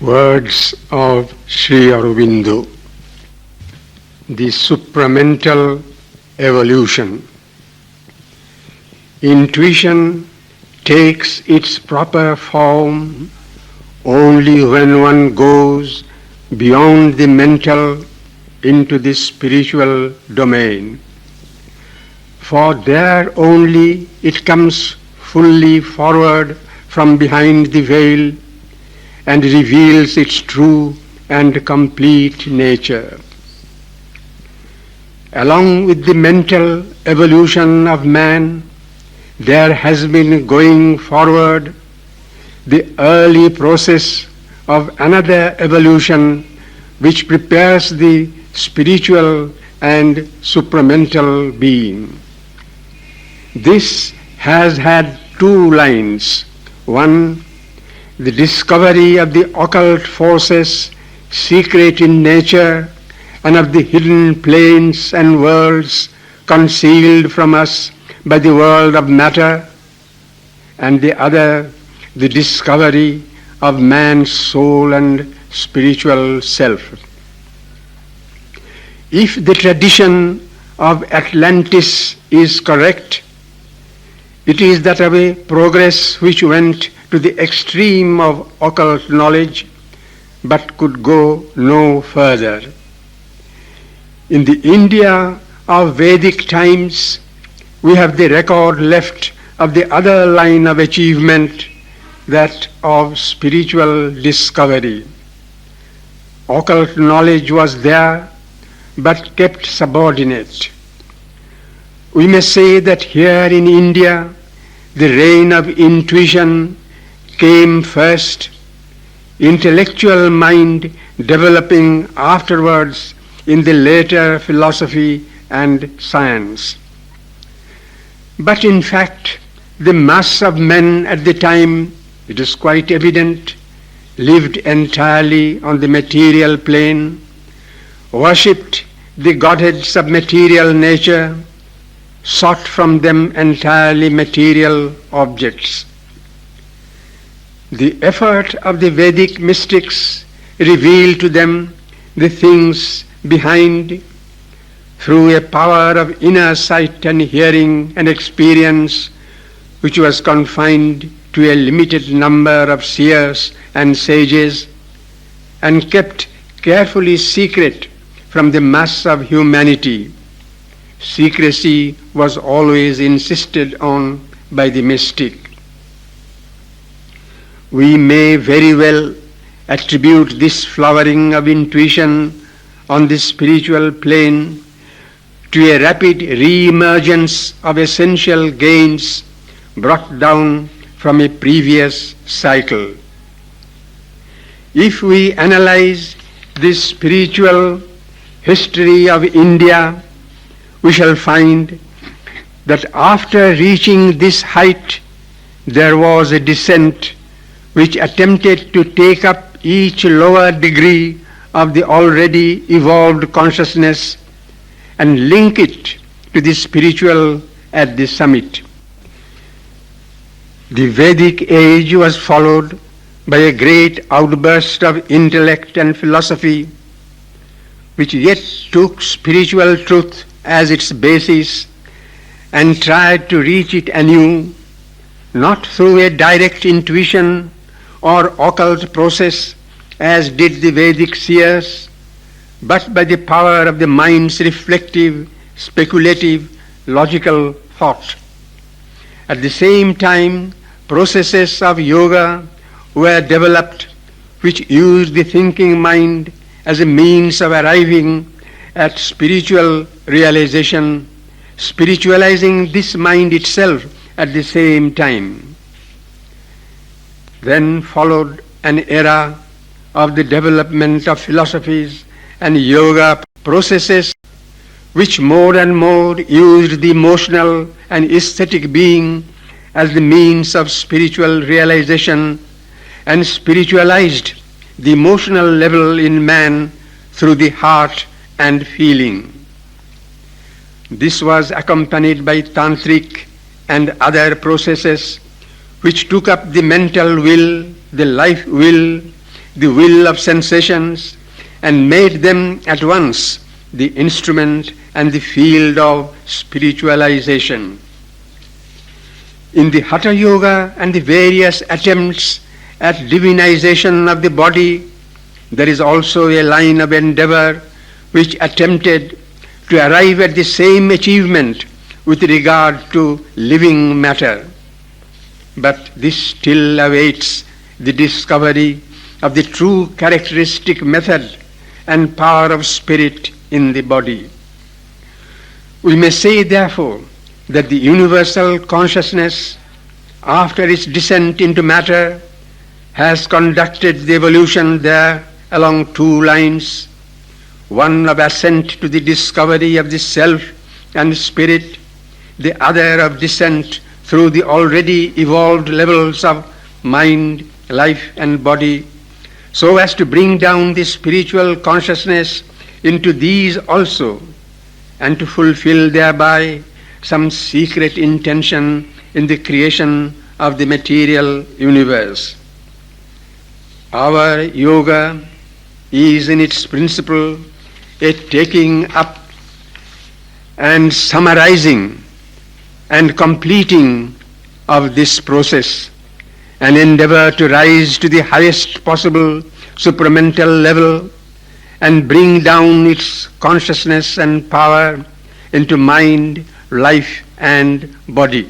Words of Sri Aurobindo, the supramental evolution. Intuition takes its proper form only when one goes beyond the mental into the spiritual domain. For there only it comes fully forward from behind the veil and reveals its true and complete nature. Along with the mental evolution of man, there has been going forward the early process of another evolution which prepares the spiritual and supramental being. This has had two lines. One, the discovery of the occult forces secret in nature and of the hidden planes and worlds concealed from us by the world of matter, and the other, the discovery of man's soul and spiritual self. If the tradition of Atlantis is correct, it is that of a progress which went to the extreme of occult knowledge but could go no further. In the India of Vedic times, we have the record left of the other line of achievement, that of spiritual discovery. Occult knowledge was there, but kept subordinate. We may say that here in India, the reign of intuition came first, intellectual mind developing afterwards in the later philosophy and science. But in fact, the mass of men at the time, it is quite evident, lived entirely on the material plane, worshipped the Godheads of material nature, sought from them entirely material objects. The effort of the Vedic mystics revealed to them the things behind through a power of inner sight and hearing and experience which was confined to a limited number of seers and sages and kept carefully secret from the mass of humanity. Secrecy was always insisted on by the mystic. We may very well attribute this flowering of intuition on the spiritual plane to a rapid re-emergence of essential gains brought down from a previous cycle. If we analyze this spiritual history of India, we shall find that after reaching this height, there was a descent which attempted to take up each lower degree of the already evolved consciousness and link it to the spiritual at the summit. The Vedic age was followed by a great outburst of intellect and philosophy, which yet took spiritual truth as its basis and tried to reach it anew, not through a direct intuition or occult process as did the Vedic seers, but by the power of the mind's reflective, speculative, logical thought. At the same time, processes of yoga were developed which used the thinking mind as a means of arriving at spiritual realisation, spiritualising this mind itself at the same time. Then followed an era of the development of philosophies and yoga processes which more and more used the emotional and aesthetic being as the means of spiritual realisation and spiritualised the emotional level in man through the heart and feeling. This was accompanied by Tantric and other processes which took up the mental will, the life will, the will of sensations and made them at once the instrument and the field of spiritualisation. In the Hathayoga and the various attempts at divinisation of the body, there is also a line of endeavour which attempted to arrive at the same achievement with regard to living matter. But this still awaits the discovery of the true characteristic method and power of spirit in the body. We may say, therefore, that the universal consciousness, after its descent into matter, has conducted the evolution there along two lines, one of ascent to the discovery of the self and spirit, the other of descent through the already evolved levels of mind, life and body, so as to bring down the spiritual consciousness into these also, and to fulfil thereby some secret intention in the creation of the material universe. Our yoga is in its principle a taking up and summarising and completing of this process, an endeavour to rise to the highest possible supramental level and bring down its consciousness and power into mind, life and body.